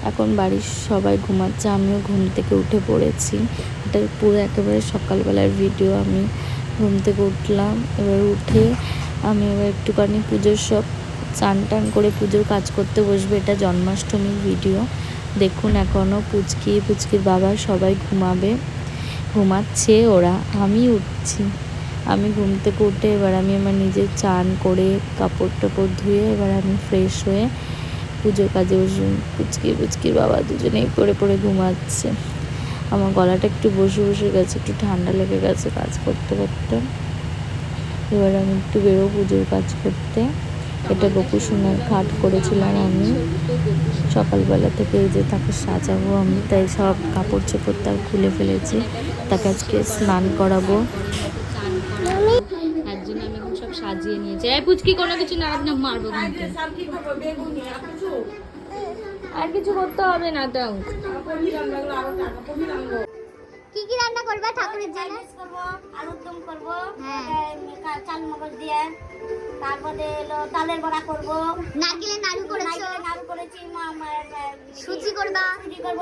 এখন বাড়ির সবাই ঘুমাচ্ছে, আমিও ঘুম থেকে উঠে পড়েছি। এটা পুরো একেবারে সকালবেলার ভিডিও। আমি ঘুম থেকে উঠলাম, এবার উঠে আমি এবার একটুখানি পুজোর সব চান টান করে পুজোর কাজ করতে বসবে। এটা জন্মাষ্টমীর ভিডিও। দেখুন এখনও পুচকির বাবা সবাই ঘুমাচ্ছে ওরা, আমি উঠছি। আমি ঘুম থেকে উঠে এবার আমি আমার নিজের চান করে কাপড় টাপড় ধুয়ে এবার আমি ফ্রেশ হয়ে পুজোর কাজে বসুন। পুচকির বাবা দুজনেই পড়ে ঘুমাচ্ছে। আমার গলাটা একটু বসে গেছে, একটু ঠান্ডা লেগে গেছে কাজ করতে করতে। এবার আমি একটু বেরো পুজোর কাজ করতে। এটা গোপুসোনার খাট করেছিলাম আমি সকালবেলা থেকে, এই যে তাকে সাজাবো আমি, তাই সব কাপড় চোপড় তার খুলে ফেলেছি। তাকে আজকে স্নান করাবো, তার জন্য আমি এখন সব সাজিয়ে নিয়েছি। পুচকি কোনো কিছু না মারবো, আর কিছু করতে হবে না। তাও কি কি রান্না করবে ঠাকুরের জন্য? করব, আলুর দম করব, চাল মগজ দিয়ে, তারপরে হলো তালের বড়া করব, নারকেলের নাড়ু করেছি, সুজি করব,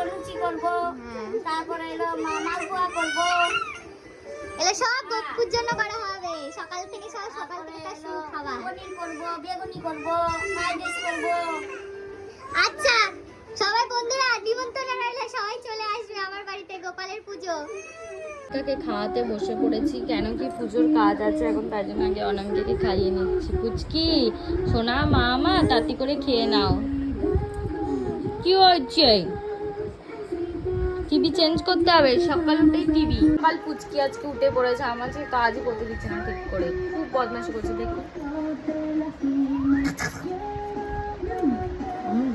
লুচি করব, তারপরে হলো মালপোয়া করব। এলে সব গপুর জন্য করা হবে। সকাল থেকে সকাল থেকে খাওয়া, পনির করব, বেগুনি করব, ফ্রাইড রাইস করব। আচ্ছা সবাই বন্ধুরা নিমন্ত্রণ রইল, সবাই চলে আসবে আমার বাড়িতে গোপালের পুজো। তাকে খাওয়াতে বসে পড়েছি, কেন কি পুজোর কাজ আছে এখন, তার জন্য আগে অনামিকাকে খাইয়ে নিচ্ছি। পুচকি সোনা মা তাড়াতাড়ি করে খেয়ে নাও। কি হচ্ছে? টিভি চেঞ্জ করতে হবে, সকালটাই টিভি। কাল পুচকি আজকে উঠে পড়েছে, আমার যে কাজই করতে দিচ্ছে না ঠিক করে, খুব বদমাশি করছে। দেখো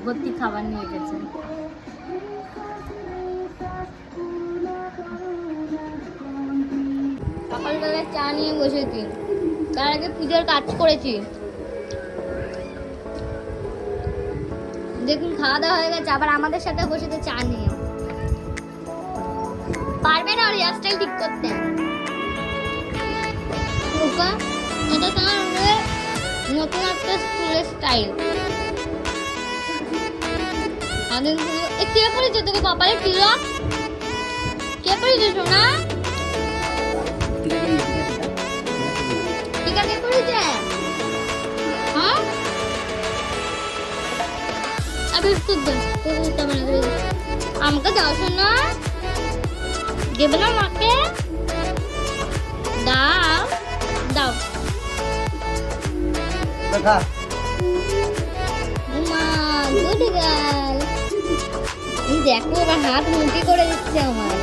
ভর্তি খাবার নিয়ে গেছে। সকালবেলা চা নিয়ে বসেছি, তার আগে পুজোর কাজ করেছি। দেখুন খাওয়া দাওয়া হয়ে গেছে, আবার আমাদের সাথে বসেছে চা নিয়ে। পারবে না হেয়ার স্টাইল ঠিক করতে। এটা তোমার নতুন একটা চুলের স্টাইল। কে পড়েছে তোকে কপালে তিলক? কে পড়েছে সোনা? টিকা কে পড়েছে? হ্যাঁ আমাকে দাও সোনা, দেবে না মাকে? দাও দাও মা, গুড গার্ল। দেখো আবার হাত মুঠি করে দিচ্ছে আমার।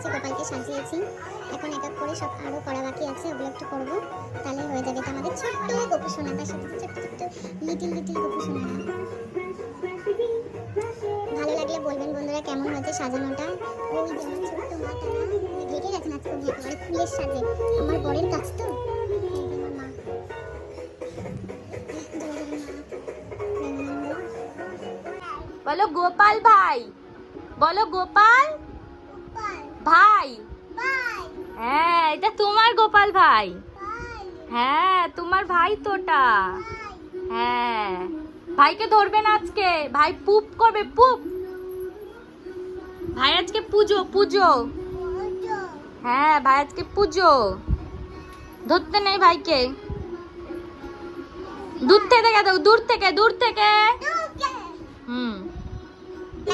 নিয়েছি, গোপালকে সাজিয়েছি। এখন এক এক করে সব আরও করা বাকি আছে, ওগুলো একটু করবো, তাহলে হয়ে যাবে। তো আমাদের ছোট্ট গোপু সোনা, তার সাথে ছোট্ট ছোট্ট লিটিল লিটিল গোপু সোনারা। ভালো লাগলে বলবেন বন্ধুরা কেমন হয়েছে সাজানোটা। ওই যে আমার ছোট্ট মাটারা ঢেকে গেছেন আজকে, উনি একেবারে ফুলের সাজে। আমার বরের কাছ তো, এই যে আমার মা, বলো গোপাল ভাই, বলো গোপাল ভাই। হ্যাঁ, এটা তোমার গোপাল ভাই। হ্যাঁ, তোমার ভাই তোটা। হ্যাঁ, ভাইকে ধরবে না আজকে, ভাই পুপ করবে, পুপ। ভাই আজকে পুজো, পুজো। হ্যাঁ, ভাই আজকে পুজো, ধরতে নেই ভাইকে। দূর থেকে দেখে দাও, দূর থেকে, দূর থেকে।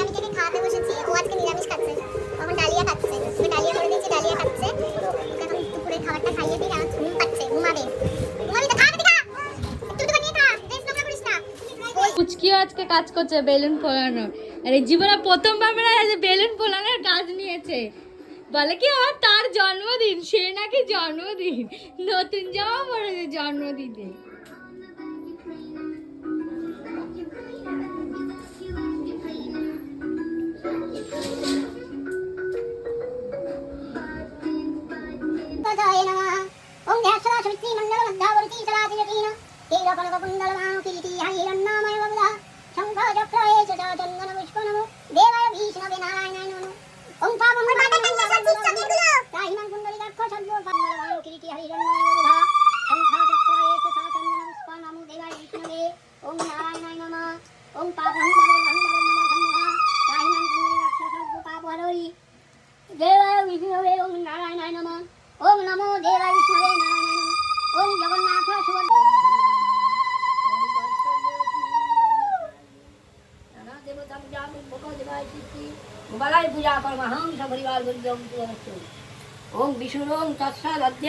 আমি যেদিন খাওয়াতে বসেছি, ও আজকে নিরামিষ খাচ্ছে, তখন ডালিয়া খাচ্ছে। ওকে ডালিয়া করে দিয়েছি, ডালিয়া খাচ্ছে। ওকে এখন দুপুরে খাবারটা খাইয়ে দিই, আমার ঘুম পাচ্ছে, ঘুমাবে। ঘুমাবি তো, খা বেটি, খা একটু একটু নিয়ে খা, ড্রেস নোংরা করিস না। পুচকিও আজকে কাজ করছে বেলুন ফোলানোর। আরে জীবনে প্রথমবার মনে হয় বেলুন ফোলানোর কাজ নিয়েছে। বলে কি আমার তার জন্মদিন, সে নাকি জন্মদিন, নতুন জামা পরেছে জন্মদিনে। দেবায় বিষ্ণুবে ওম নারায়ণায় নমঃ। ওম নমো দেবায় বিষ্ণুবে নারায়ণায় নমঃ। ওম জগন্নাথ সুভদ্রা গোপালায় পূজা করমাহং সপরিবার বৈদ্যম পুরস্ত। ওম বিষ্ণুরং তৎসাদদ্য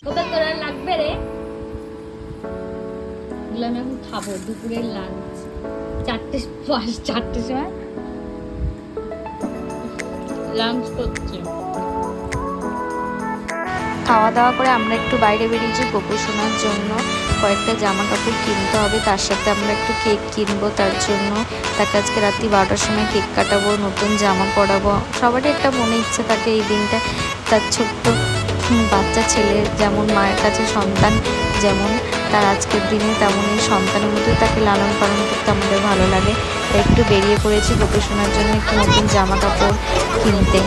গোপাল তোর আর লাগবে রে? এগুলো আমি এখন খাবো, দুপুরের লাঞ্চ। 4:05 সময় লাঞ্চ করছি। খাওয়া দাওয়া করে আমরা একটু বাইরে বেরিয়েছি গোপু সোনার জন্য। কয়েকটা জামা কাপড় কিনতে হবে, তার সাথে আমরা একটু কেক কিনবো। তার জন্য তাকে আজকে রাত্রি 12টার সময় কেক কাটাবো, নতুন জামা পরাবো। সবারই একটা মনে ইচ্ছে থাকে এই দিনটা, তার ছোট্ট বাচ্চা ছেলে যেমন মায়ের কাছে সন্তান, যেমন তার আজকের দিনে তেমনই সন্তানের মতোই তাকে লালন পালন করতে আমাদের ভালো লাগে। তাই একটু বেরিয়ে পড়েছি গোপু সোনার জন্য একটু নতুন জামা কাপড় কিনতে।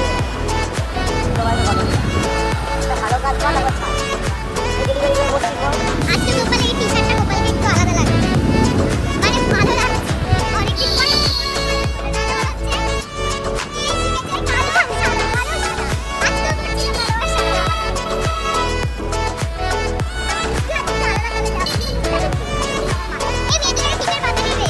আজকে গোপালের টি-শার্টটা গোপালকে একটু আলাদা লাগছে, মানে ভালো লাগছে। অনেকদিন পরে ভালো লাগছে। এই শিখেছে কালো সাদা, কালো সাদা। আজকে পড়ছি কালো সাদা। এই মেয়েদের টিকেট বাদ দিবে।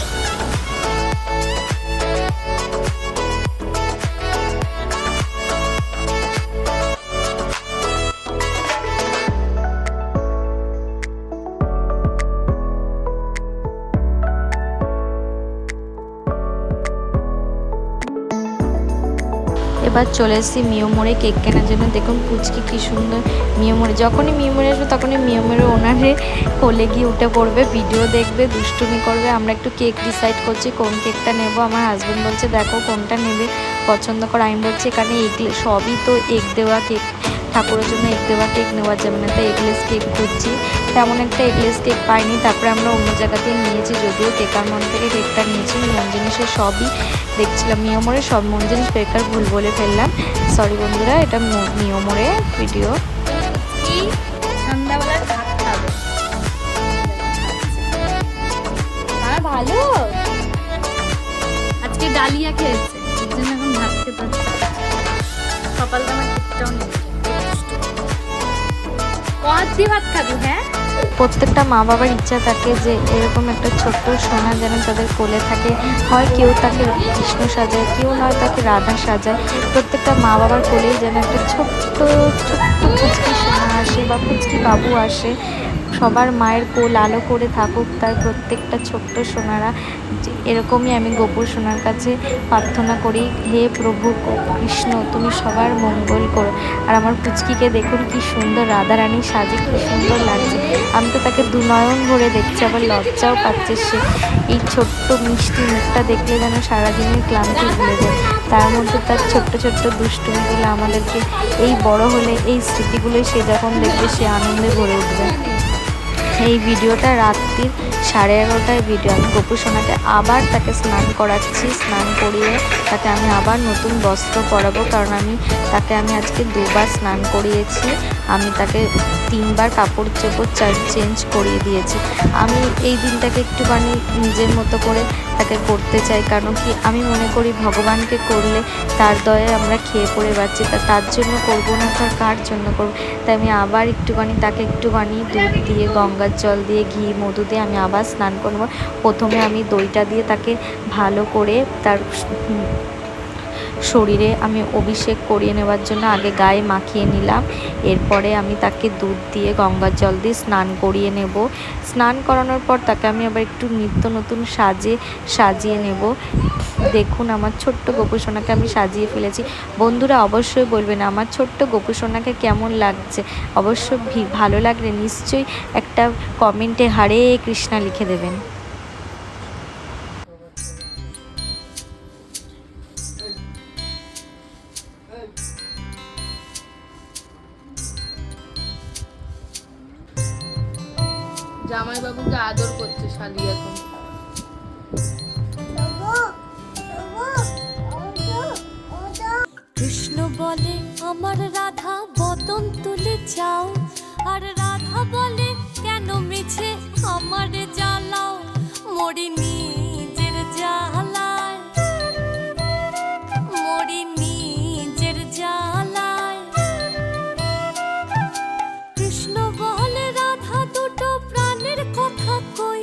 এবার চলে এসেছি মিয়োমোড়ে কেক কেনার জন্য। দেখুন পুচকি কি সুন্দর মিয়োমোড়ে, যখনই মিয়োমোড়ে আসবে তখনই মিয়োমোড়ে ওনারে কোলে গিয়ে উঠে পড়বে, ভিডিও দেখবে, দুষ্টুমি করবে। আমরা একটু কেক ডিসাইড করছি কোন কেকটা নেব। আমার হাজব্যান্ড বলছে দেখো কোনটা নেবে, পছন্দ করো। আমি বলছি এখানে এগ, সবই তো এগ দেওয়া কেক ঠাকুরের জন্য এগ দেওয়া কেক নেওয়া যাবে না, তাই এগলেস কেক খুঁজছি। তেমন একটা এগলেস কেক পাইনি, তারপরে আমরা অন্য জায়গাতে নিয়েছি, যদিও কেকার মন থেকে কেকটা নিয়েছি। মন জিনিসের সবই দেখছিলাম, মিয়মোরে সব মন জিনিস বেকার ভুল বলে ফেললাম, সরি বন্ধুরা, এটা মিয়মোরে ভিডিও। সন্ধ্যাবেলার ভাত খাবো, ভালো আজকে ডালিয়া খেয়েছে, এর জন্য এখন ভাত খেতে হচ্ছে। সকালটা আমার ঠিকটাও নেই, কত দিয়ে ভাত খাবি? হ্যাঁ, প্রত্যেকটা মা বাবার ইচ্ছা থাকে যে এরকম একটা ছোট্ট সোনা যেন তাদের কোলে থাকে। হয় কেউ তাকে কৃষ্ণ সাজায়, কেউ নয় তাকে রাধা সাজায়। প্রত্যেকটা মা বাবার কোলেই যেন একটা ছোট্ট ছোট্ট পুচকি সোনা আসে বা পুচকি বাবু আসে। সবার মায়ের কোল আলো করে থাকুক তার প্রত্যেকটা ছোট্ট সোনারা। এরকমই আমি গোপুর সোনার কাছে প্রার্থনা করি, হে প্রভু কৃষ্ণ তুমি সবার মঙ্গল করো। আর আমার পুচকিকে দেখুন কি সুন্দর রাধারানী সাজে, কি সুন্দর লাগছে। আমি তো তাকে দুনয়ন ভরে দেখছি, আবার লজ্জাও পাচ্ছে সে। এই ছোট্ট মিষ্টি মুখটা দেখলে যেন সারাদিনের ক্লান্তি ভুলে যায়। তার মধ্যে তার ছোট্ট ছোট্ট দুষ্টুমিগুলো আমাদেরকে এই বড় হলে এই স্মৃতিগুলোই সে যখন দেখবে সে আনন্দে ভরে উঠবে। এই ভিডিওটা রাত্রির 11:30টায় ভিডিও। আমি গোপু সোনাকে আবার তাকে স্নান করাচ্ছি, স্নান করিয়ে তাকে আমি আবার নতুন বস্ত্র পরাবো, কারণ তাকে আমি আজকে 2বার স্নান করিয়েছি। আমি তাকে 3বার কাপড় চোপড় চেঞ্জ করিয়ে দিয়েছি। আমি এই দিনটাকে একটুখানি নিজের মতো করে তাকে করতে চাই, কারণ কি আমি মনে করি ভগবানকে করলে তার দয়ায় আমরা খেয়ে পড়ে বাঁচি, তার জন্য করবো না তার কার জন্য করবো। তাই আমি আবার তাকে একটুখানি দুধ দিয়ে, গঙ্গার জল দিয়ে, ঘি মধু দিয়ে আমি আবার স্নান করবো। প্রথমে আমি দইটা দিয়ে তাকে ভালো করে তার শরীরে আমি অভিষেক করিয়ে নেওয়ার জন্য আগে গায়ে মাখিয়ে নিলাম। এরপরে আমি তাকে দুধ দিয়ে, গঙ্গার জল দিয়ে স্নান করিয়ে নেব। স্নান করানোর পর তাকে আমি আবার একটু নিত্য নতুন সাজিয়ে নেব। দেখুন আমার ছোট্ট গোপু সোনাকে আমি সাজিয়ে ফেলেছি। বন্ধুরা অবশ্যই বলবেন আমার ছোট্ট গোপু সোনাকে কেমন লাগছে। অবশ্যই ভালো লাগলে নিশ্চয়ই একটা কমেন্টে হরে কৃষ্ণা লিখে দেবেন। জামাইবাবুকে আদর করছে শালি এখন। কৃষ্ণ বলে আমার রাধা বদন তুলে যাও, আর রাধা বলে কেন মিছে আমার জ্বালাও, মরি নিজের জ্বালায়, মরি নিজের জ্বালায়। কৃষ্ণ বলে রাধা দুটো প্রাণের কথা কই,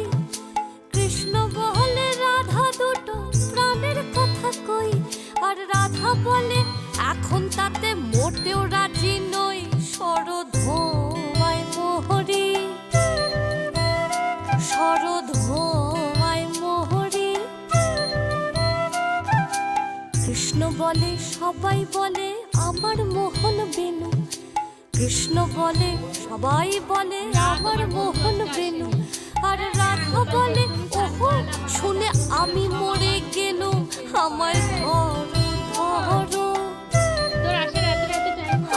কৃষ্ণ বলে রাধা দুটো প্রাণের কথা কই, আর রাধা বলে এখন তাতে মোটেও রাজি নই, শরধোয়ায় মোহরি, শরধোয়ায় মোহরি। কৃষ্ণ বলে সবাই বলে আমার মোহন বেনু, কৃষ্ণ বলে সবাই বলে আমার মোহন বেনু, আর রাধা বলে ওহো শুনে আমি মরে গেলুম, আমায় ধরো ধরো,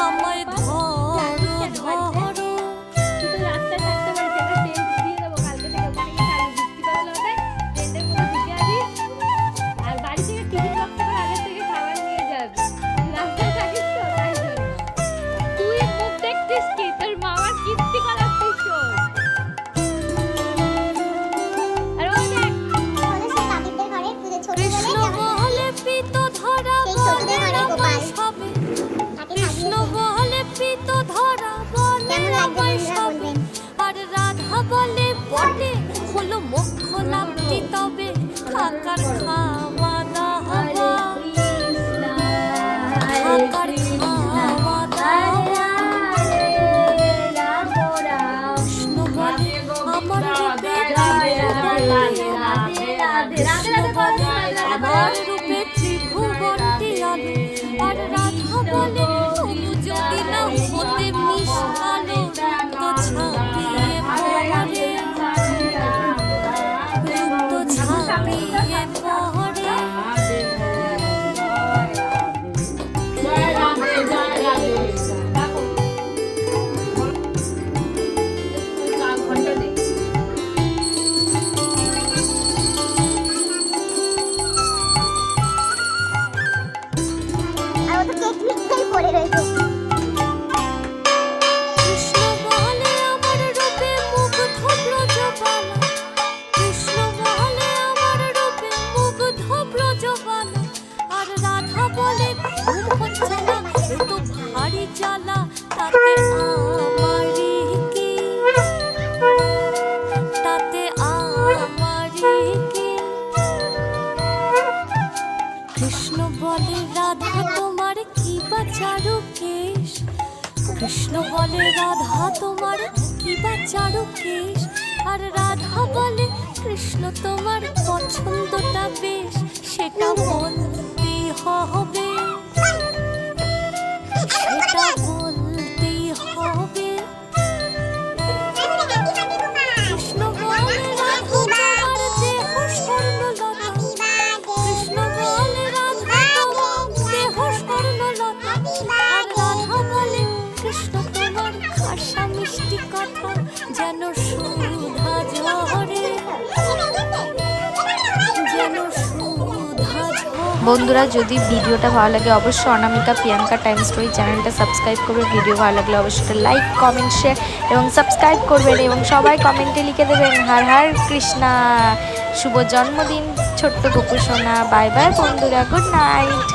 আমায় ধরো ধরো। কৃষ্ণ বলে পিত ধরা বলে আমায় সবে, কৃষ্ণ বলে পিত ধরা বলে আমায় সবে, আর রাধা বলে বটে হলো মোক্ষ লাভটি তবে, থাকার খাওয়া দাওয়া, থাকার খাওয়া দাওয়া। কৃষ্ণ বলে আমার রূপে আমার রূপে ত্রিভুবনটি আলো, আর রাধা বলে তবু যদি না হতে মিশালো, তো ছাপিয়ে পড়ে, তো ছাপিয়ে পড়ে। রাধা তোমার কি বা চারু কেশ, আর রাধা বলে কৃষ্ণ তোমার পছন্দটা বেশ, সেটা বলতেই হবে, সেটা বলতেই হবে। কৃষ্ণ বলে রাধা তোমার দেহ স্বর্ণলতা, কৃষ্ণ বলে রাধা তোমার দেহ স্বর্ণলতা, আর রাধা বলে কৃষ্ণ তোমার খাসা মিষ্টি কথা যেন সুধা ঝরে, যেন সুধা ঝরে। বন্ধুরা যদি ভিডিওটা ভালো লাগে অবশ্যই অনামিকা প্রিয়াঙ্কা টাইম স্টোরি চ্যানেলটা সাবস্ক্রাইব করবে। ভিডিও ভালো লাগলে অবশ্যই লাইক কমেন্ট শেয়ার এবং সাবস্ক্রাইব করবেন, এবং সবাই কমেন্টে লিখে দেবেন হর হর কৃষ্ণা। শুভ জন্মদিন ছোট্ট গোপু সোনা। বাই বাই বন্ধুরা, গুড নাইট।